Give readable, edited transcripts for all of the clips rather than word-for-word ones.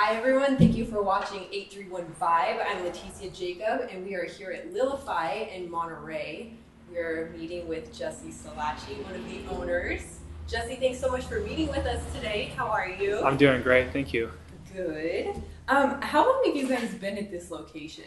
Hi everyone, thank you for watching 8315. I'm Leticia Jacob and we are here at LILIFY in Monterey. We're meeting with SILACCI, one of the owners. Jesse, thanks so much for meeting with us today. How are you? I'm doing great, thank you. Good. How long have you guys been at this location?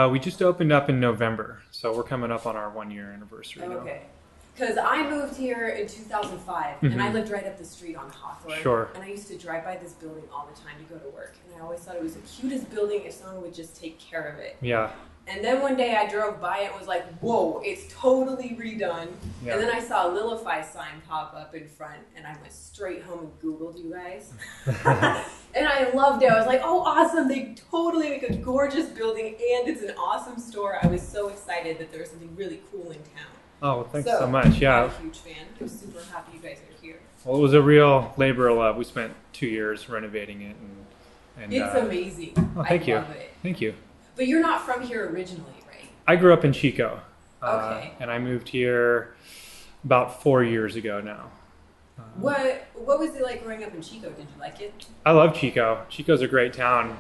We just opened up in November, so we're coming up on our 1-year anniversary now. Okay. Because I moved here in 2005, and I lived right up the street on Hawthorne. Sure. And I used to drive by this building all the time to go to work. And I always thought it was the cutest building if someone would just take care of it. Yeah. And then one day I drove by and was like, whoa, it's totally redone. Yeah. And then I saw a LILIFY sign pop up in front, and I went straight home and Googled you guys. And I loved it. I was like, oh, awesome. They totally make a gorgeous building, and it's an awesome store. I was so excited that there was something really cool in town. Oh, well, thanks so much. Yeah. I'm a huge fan. I'm super happy you guys are here. Well, it was a real labor of love. We spent 2 years renovating it. And it's amazing. Oh, thank you. I love it. Thank you. But you're not from here originally, right? I grew up in Chico. Okay. And I moved here about 4 years ago now. What was it like growing up in Chico? Did you like it? I love Chico. Chico's a great town.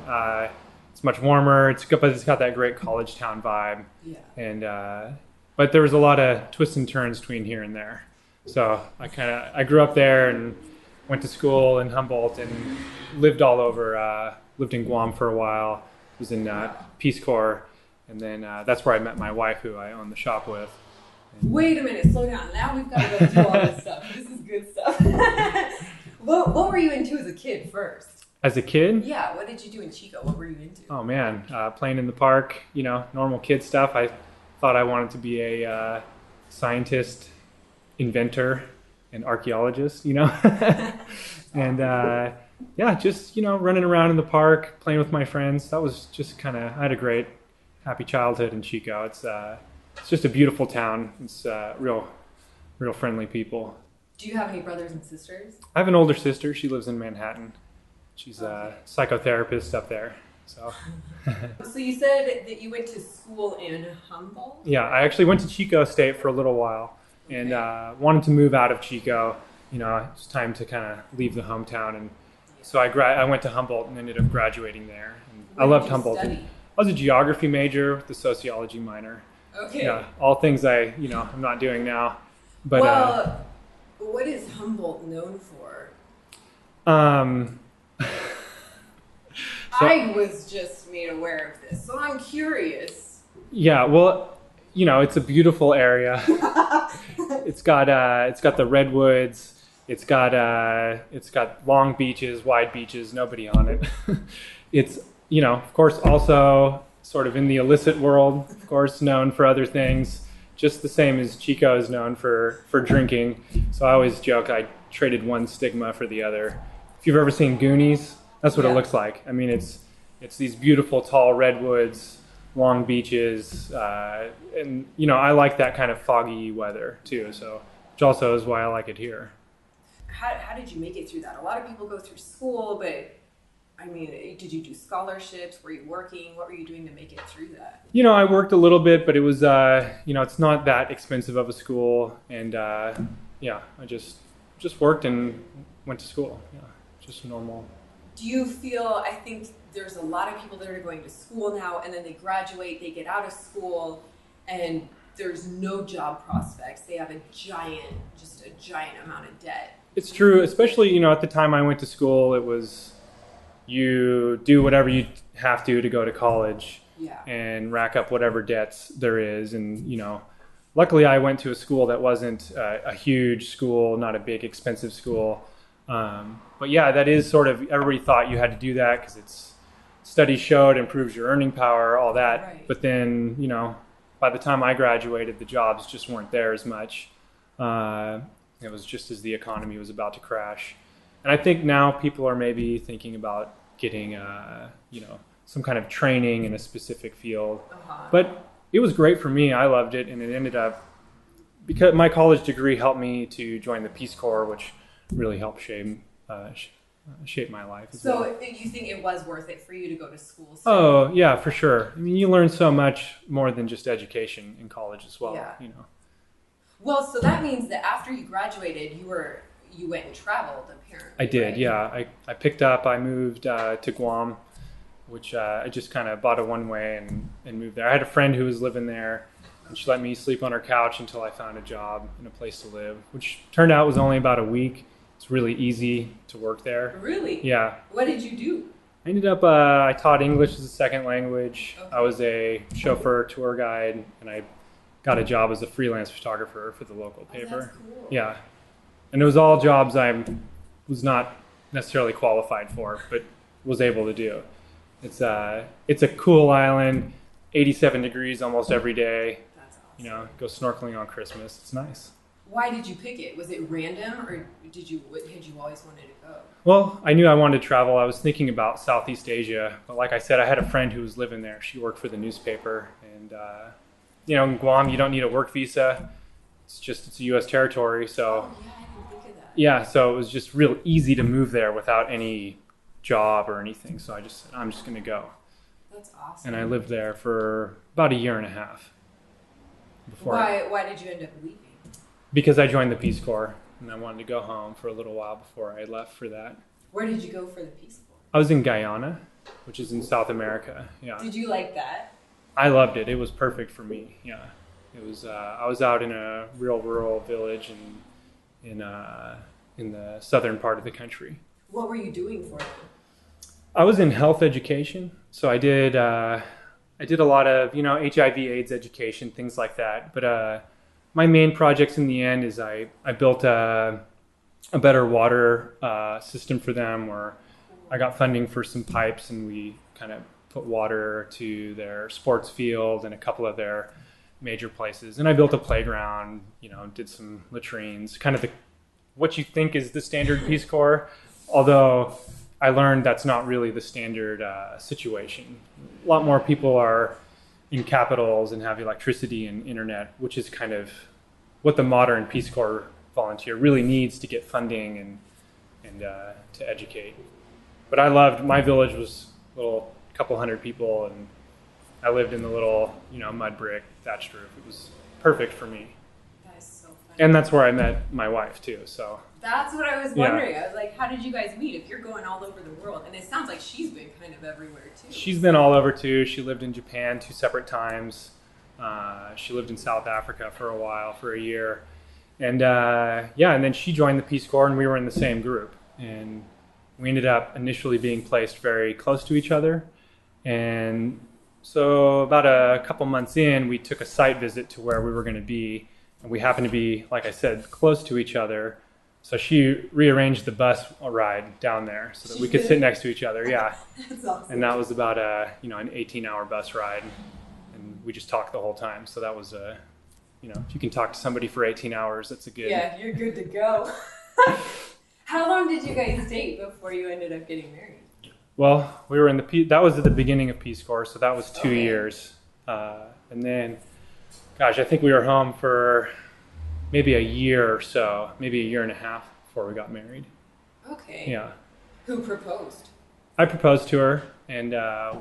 It's much warmer. But it's got that great college town vibe. Yeah. And but there was a lot of twists and turns between here and there. So I grew up there and went to school in Humboldt and lived all over. Lived in Guam for a while. Was in Peace Corps, and then that's where I met my wife, who I own the shop with. Wait a minute, slow down. Now we've got to go through all this stuff. This is good stuff. What were you into as a kid first? As a kid? Yeah, what did you do in Chico? What were you into? Oh man, playing in the park, normal kid stuff. I thought I wanted to be a scientist, inventor, and archaeologist, and yeah, just, running around in the park, playing with my friends. That was just I had a great, happy childhood in Chico. It's just a beautiful town. It's real friendly people. Do you have any brothers and sisters? I have an older sister. She lives in Manhattan. She's a psychotherapist up there. So. So you said that you went to school in Humboldt? Yeah, I actually went to Chico State for a little while and wanted to move out of Chico. It's time to kind of leave the hometown, and so I went to Humboldt and ended up graduating there. And I loved Humboldt. I was a geography major with a sociology minor. Okay. Yeah, all things I'm not doing now. But well, what is Humboldt known for? I was just made aware of this, so I'm curious. Yeah, well, it's a beautiful area. It's got the redwoods. It's got long beaches, wide beaches, nobody on it. It's, of course, also sort of in the illicit world, of course, known for other things, just the same as Chico is known for drinking. So I always joke I traded one stigma for the other. If you've ever seen Goonies, that's what it looks like. I mean, it's these beautiful tall redwoods, long beaches, and I like that kind of foggy weather too. So, which also is why I like it here. How did you make it through that? A lot of people go through school, but I mean, did you do scholarships? Were you working? What were you doing to make it through that? I worked a little bit, but it was it's not that expensive of a school, and yeah, I just worked and went to school. Yeah, just normal. Do you feel, I think there's a lot of people that are going to school now, and then they graduate, they get out of school, and there's no job prospects. They have a giant amount of debt. It's true, especially, at the time I went to school, it was you do whatever you have to go to college and rack up whatever debts there is. And, luckily I went to a school that wasn't a huge school, not a big expensive school. But yeah, that is sort of, everybody thought you had to do that because studies showed improves your earning power, all that. Right. But then, by the time I graduated, the jobs just weren't there as much. It was just as the economy was about to crash. And I think now people are maybe thinking about getting, some kind of training in a specific field. But it was great for me. I loved it. And it ended up, because my college degree helped me to join the Peace Corps, which really helped shape my life as well. So you think it was worth it for you to go to school? So oh, yeah, for sure. I mean, you learn so much more than just education in college as well. Yeah. Well, so that means that after you graduated, you were you went and traveled, apparently. I did, right? yeah. I picked up, I moved to Guam, which I just kind of bought a one-way and moved there. I had a friend who was living there, and she let me sleep on her couch until I found a job and a place to live, which turned out was only about a week. It's really easy to work there. Really? Yeah. What did you do? I ended up, I taught English as a second language. Okay. I was a chauffeur, tour guide, and I got a job as a freelance photographer for the local paper. That's cool. Yeah. And it was all jobs I was not necessarily qualified for, but was able to do. It's a cool island, 87 degrees almost every day. That's awesome. You know, go snorkeling on Christmas. It's nice. Why did you pick it? Was it random, or had you always wanted to go? Well, I knew I wanted to travel. I was thinking about Southeast Asia, but like I said, I had a friend who was living there. She worked for the newspaper, and you know, in Guam, you don't need a work visa. It's a U.S. territory, so Oh, yeah, I didn't think of that. yeah, so it was just real easy to move there without any job or anything. So I just said, I'm just going to go, That's awesome. and I lived there for about a year and a half before. Why did you end up leaving? Because I joined the Peace Corps, and I wanted to go home for a little while before I left for that. Where did you go for the Peace Corps? I was in Guyana, which is in South America. Yeah, Did you like that? I loved it. It was perfect for me. Yeah, it was. I was out in a real rural village in the southern part of the country. What were you doing for them? I was in health education, so I did a lot of HIV/AIDS education, things like that. But my main projects in the end is I built a better water system for them, where I got funding for some pipes, and we kind of put water to their sports field and a couple of their major places. And I built a playground, did some latrines, kind of what you think is the standard Peace Corps, although I learned that's not really the standard situation. A lot more people are in capitals and have electricity and internet, which is kind of what the modern Peace Corps volunteer really needs to get funding and to educate. But I loved, my village was a little couple hundred people, and I lived in the little mud brick thatched roof. It was perfect for me. That is so funny. And that's where I met my wife too. So That's what I was wondering. I was like, how did you guys meet if you're going all over the world? And it sounds like she's been kind of everywhere too. She's been all over too. She lived in Japan 2 separate times. She lived in South Africa for a while, for a year. And and then she joined the Peace Corps, and we were in the same group. And we ended up initially being placed very close to each other. And so about a couple months in, we took a site visit to where we were going to be. And we happened to be, like I said, close to each other. So she rearranged the bus ride down there so that we could sit next to each other. Yeah. That's awesome. And that was about an 18-hour bus ride. And we just talked the whole time. So that was if you can talk to somebody for 18 hours, that's a good. Yeah, you're good to go. How long did you guys date before you ended up getting married? Well, we were that was at the beginning of Peace Corps, so that was 2 years. And then, I think we were home for maybe a year or so, maybe a year and a half before we got married. Okay. Yeah. Who proposed? I proposed to her, and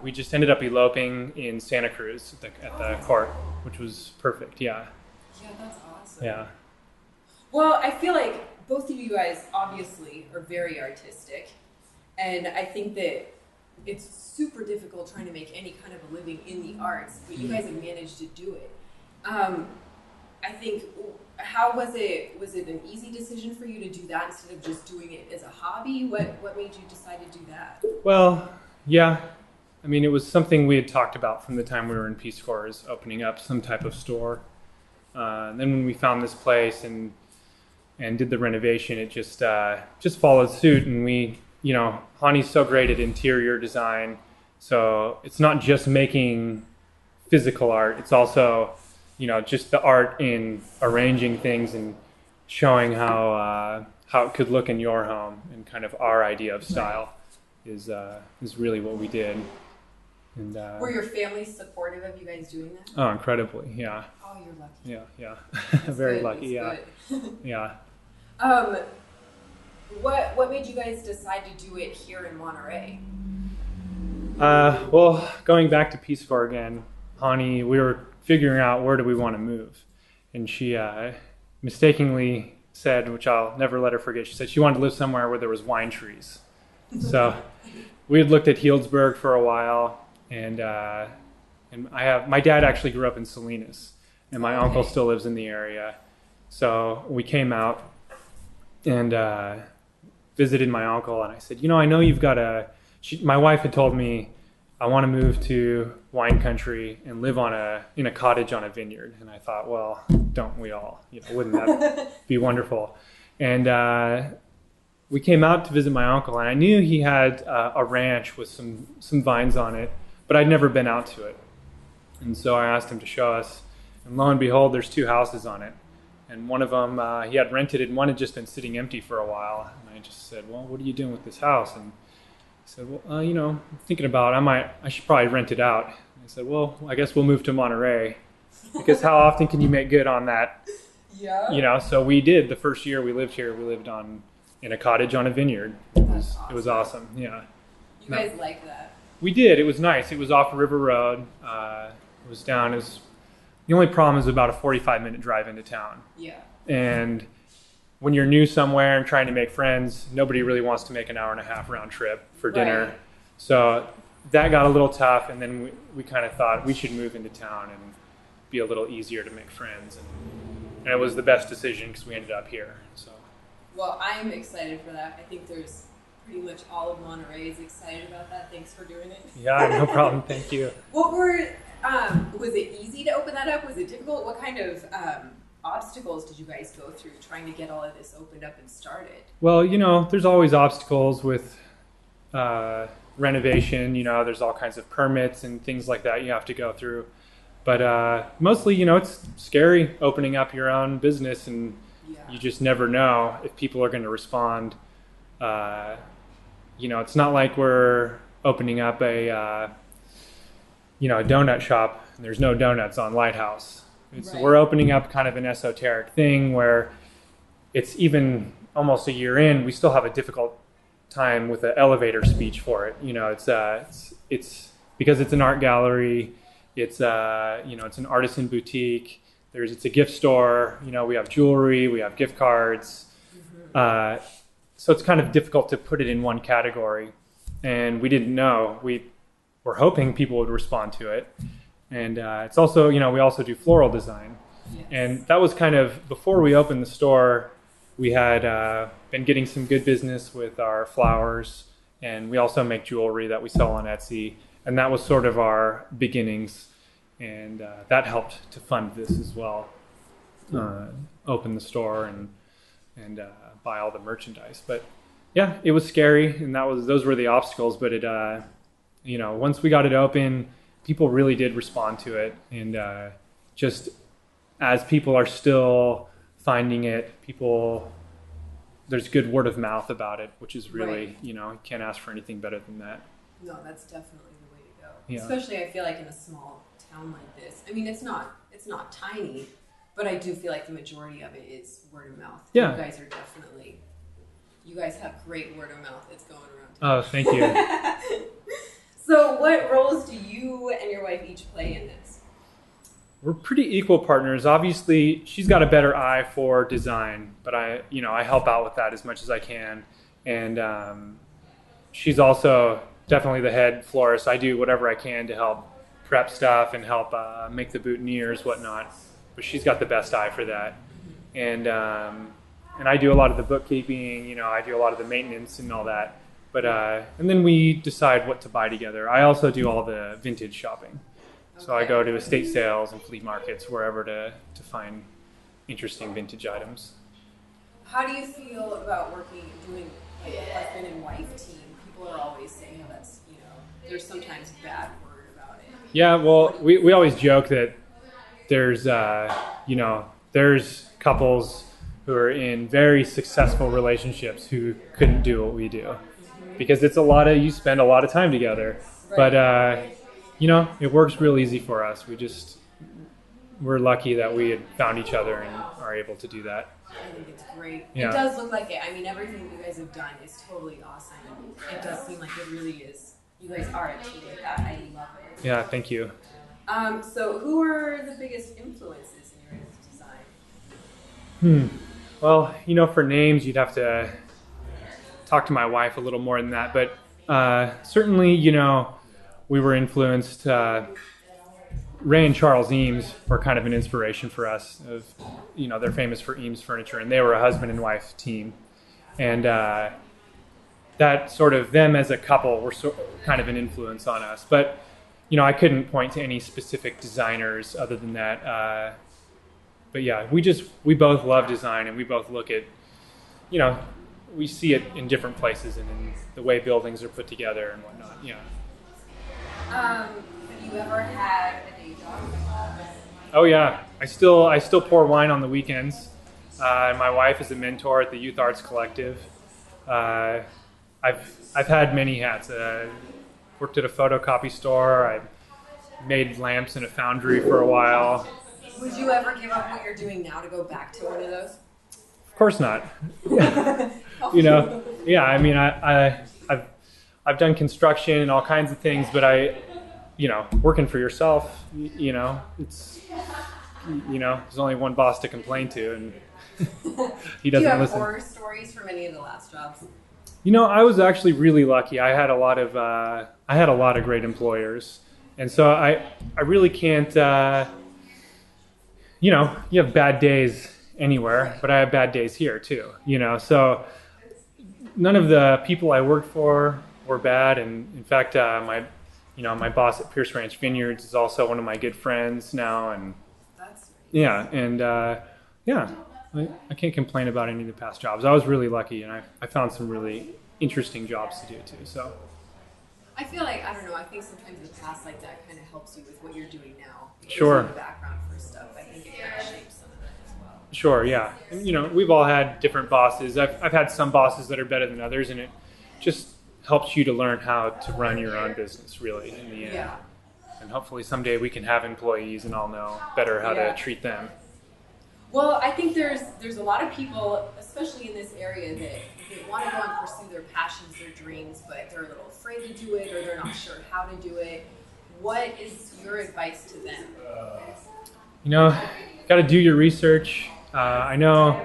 we just ended up eloping in Santa Cruz at the court, which was perfect. Yeah. Yeah, that's awesome. Yeah. Well, I feel like both of you guys obviously are very artistic, and I think that it's super difficult trying to make any kind of a living in the arts, but you guys have managed to do it. I think, how was it? Was it an easy decision for you to do that instead of just doing it as a hobby? What made you decide to do that? Well, yeah. I mean, it was something we had talked about from the time we were in Peace Corps, is opening up some type of store. Then when we found this place and did the renovation, it just followed suit. And we, Hani's so great at interior design. So it's not just making physical art. It's also, just the art in arranging things and showing how it could look in your home, and kind of our idea of style is really what we did. And were your family supportive of you guys doing that? Oh, incredibly, yeah. Oh, you're lucky. Yeah. That's Very good, lucky, that's yeah. good. Yeah. What made you guys decide to do it here in Monterey? Well, going back to Peace Corps again, Hani, we were figuring out where do we want to move, and she mistakenly said, which I'll never let her forget, she said she wanted to live somewhere where there was wine trees. So we had looked at Healdsburg for a while, and my dad actually grew up in Salinas, and my uncle still lives in the area. So we came out and visited my uncle, and I said, I know you've got my wife had told me, I want to move to wine country and live in a cottage on a vineyard. And I thought, well, don't we all? Wouldn't that be wonderful? And we came out to visit my uncle, and I knew he had a ranch with some vines on it, but I'd never been out to it. And so I asked him to show us, and lo and behold, there's 2 houses on it. And one of them he had rented it, and one had just been sitting empty for a while. And I just said, well, what are you doing with this house? And he said, well, I'm thinking about I should probably rent it out. And I said, well, I guess we'll move to Monterey, because how often can you make good on that? Yeah. So we did. The first year we lived here, we lived in a cottage on a vineyard. It was awesome. Yeah. You guys like that? We did. It was nice. It was off River Road. It was down. The only problem is about a 45-minute drive into town. Yeah. And when you're new somewhere and trying to make friends, nobody really wants to make an hour-and-a-half round trip for dinner. Right. So that got a little tough, and then we kind of thought we should move into town and be a little easier to make friends. And it was the best decision because we ended up here. So. Well, I'm excited for that. I think there's pretty much all of Monterey is excited about that. Thanks for doing it. Yeah, no problem. Thank you. Was it easy to open that up? Was it difficult? What kind of obstacles did you guys go through trying to get all of this opened up and started? Well, there's always obstacles with renovation. There's all kinds of permits and things like that you have to go through. But mostly, it's scary opening up your own business, and you just never know if people are going to respond. It's not like we're opening up a donut shop and there's no donuts on Lighthouse. Right. We're opening up kind of an esoteric thing where it's even almost a year in, we still have a difficult time with the elevator speech for it. It's because it's an art gallery. It's it's an artisan boutique. It's a gift store. We have jewelry, we have gift cards. Mm-hmm. So it's kind of difficult to put it in one category, and we didn't know. We're hoping people would respond to it. And it's also, we also do floral design. Yes. And that was kind of, before we opened the store, we had been getting some good business with our flowers, and we also make jewelry that we sell on Etsy. And that was sort of our beginnings. And that helped to fund this as well. Open the store and buy all the merchandise. But yeah, it was scary, and those were the obstacles. But it, once we got it open, people really did respond to it. And just as people are still finding it, there's good word of mouth about it, which is really, right. You can't ask for anything better than that. No, that's definitely the way to go. Yeah. Especially, I feel like in a small town like this. I mean, it's not tiny, but I do feel like the majority of it is word of mouth. Yeah. You guys have great word of mouth. It's going around. Oh, thank you. So what roles do you and your wife each play in this? We're pretty equal partners. Obviously, she's got a better eye for design, but I help out with that as much as I can. And she's also definitely the head florist. I do whatever I can to help prep stuff and help make the boutonnieres, whatnot. But she's got the best eye for that. And I do a lot of the bookkeeping. I do a lot of the maintenance and all that. But and then we decide what to buy together. I also do all the vintage shopping. So I go to estate sales and flea markets, wherever to find interesting vintage items. How do you feel about doing like a husband and wife team? People are always saying how that's, there's sometimes bad word about it. Yeah, well, we always joke that there's, there's couples who are in very successful relationships who couldn't do what we do. Because you spend a lot of time together. Right. But, it works real easy for us. We're lucky that we had found each other and are able to do that. I think it's great. Yeah. It does look like it. I mean, everything you guys have done is totally awesome. It does seem like it really is. You guys are a team with that. I love it. Yeah, thank you. So who are the biggest influences in your design? Well, for names, you'd have to talk to my wife a little more than that. But certainly, we were influenced. Ray and Charles Eames were kind of an inspiration for us. They're famous for Eames Furniture, and they were a husband and wife team. And that sort of them as a couple were kind of an influence on us. But, I couldn't point to any specific designers other than that. But yeah, we both love design, and we both look at, we see it in different places and in the way buildings are put together and whatnot. Yeah. Have you ever had a day job? Oh yeah, I still pour wine on the weekends. My wife is a mentor at the Youth Arts Collective. I've had many hats. Worked at a photocopy store. I made lamps in a foundry for a while. Would you ever give up what you're doing now to go back to one of those? Of course not. Yeah. I mean, I've done construction and all kinds of things, but working for yourself, it's there's only one boss to complain to, and he doesn't listen. Do you have horror stories from any of the last jobs? I was actually really lucky. I had a lot of great employers, and so I really can't. You have bad days anywhere, but I have bad days here too. So none of the people I worked for were bad, and in fact, my boss at Pierce Ranch Vineyards is also one of my good friends now, and that's I can't complain about any of the past jobs. I was really lucky, and I found some really interesting jobs to do too. So I feel like, I don't know, I think sometimes the past like that kind of helps you with what you're doing now. It Sure. gives you the background for stuff. I think it kind of shapes some of that as well. Sure, yeah. And, we've all had different bosses. I've had some bosses that are better than others, and it just helps you to learn how to run your own business, really, in the end. Yeah. And hopefully someday we can have employees and all know better how to treat them. Well, I think there's a lot of people, especially in this area, that want to go and pursue their passions, their dreams, but they're a little afraid to do it, or they're not sure how to do it. What is your advice to them? Got to do your research. I know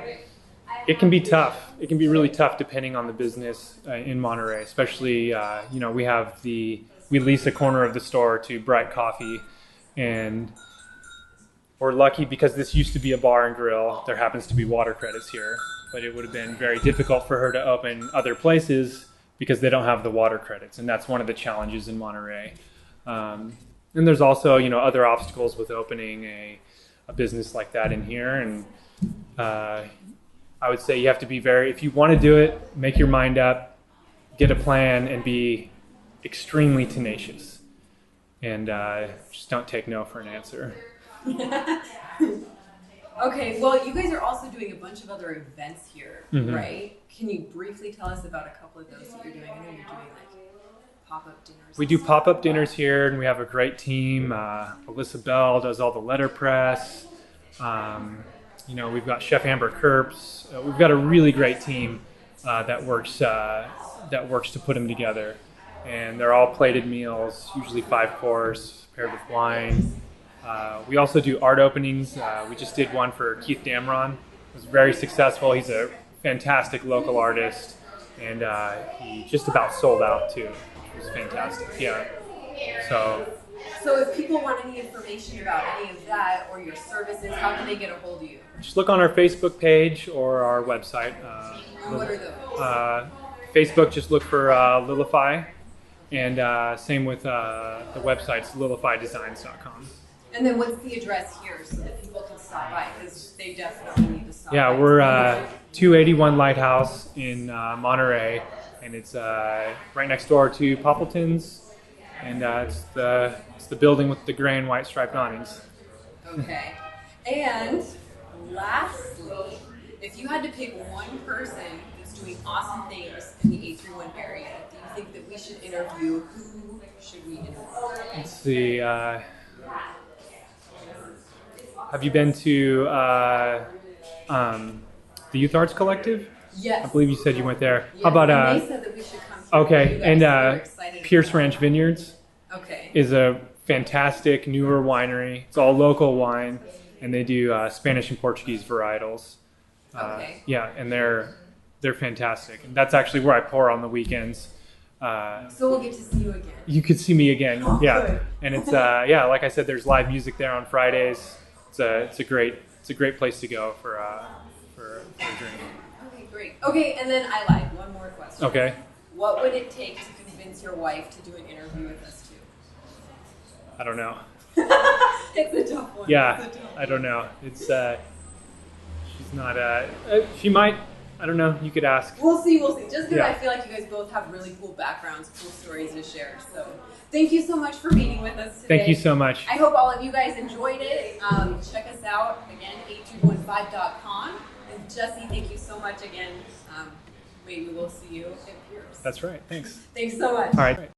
it can be tough. It can be really tough depending on the business in Monterey, especially, we lease a corner of the store to Bright Coffee, and we're lucky because this used to be a bar and grill. There happens to be water credits here, but it would have been very difficult for her to open other places because they don't have the water credits, and that's one of the challenges in Monterey. And there's also, other obstacles with opening a business like that in here, and I would say you have to be if you want to do it, make your mind up, get a plan, and be extremely tenacious, and just don't take no for an answer. Okay, well, you guys are also doing a bunch of other events here, Mm-hmm. right? Can you briefly tell us about a couple of those that you're doing? I know you're doing like pop-up dinners. We do pop-up dinners here, and we have a great team. Alyssa Bell does all the letterpress. We've got Chef Amber Kurps. We've got a really great team that works to put them together, and they're all plated meals, usually 5-course, paired with wine. We also do art openings. We just did one for Keith Damron. It was very successful. He's a fantastic local artist, and he just about sold out too, which was fantastic. Yeah. So if people want any information about any of that or your services, how can they get a hold of you? Just look on our Facebook page or our website. And what are those? Facebook, just look for LILIFY, and same with the website's lilifydesigns.com. And then what's the address here so that people can stop by? Because they definitely need to stop by. Yeah, we're 281 Lighthouse in Monterey, and it's right next door to Poppleton's, and it's the building with the gray and white striped awnings. Okay. And lastly, if you had to pick one person that's doing awesome things in the 831 area that you think that we should interview, who should we interview? Let's see. Have you been to the Youth Arts Collective? Yes. I believe you said you went there. Yes, How about and they said that we should come here. okay, You guys and were excited Pierce about Ranch Vineyards Okay. is a fantastic newer winery. It's all local wine, and they do Spanish and Portuguese varietals. Okay. Yeah, and they're fantastic. And that's actually where I pour on the weekends. So we'll get to see you again. You could see me again. Oh, Yeah, good. and it's like I said, there's live music there on Fridays. It's a great place to go for a drink. Okay, great. Okay, and then I lied. One more question. Okay. What would it take to convince your wife to do an interview with us too? I don't know. It's a tough one. Yeah, It's a tough one. I don't know. It's she's not. She might. I don't know. You could ask. We'll see. Just because Yeah. I feel like you guys both have really cool backgrounds, cool stories to share. So thank you so much for meeting with us today. Thank you so much. I hope all of you guys enjoyed it. Check us out again, 8315.com. And Jesse, thank you so much again. Maybe we'll see you at Pierce. That's right. Thanks. Thanks so much. All right.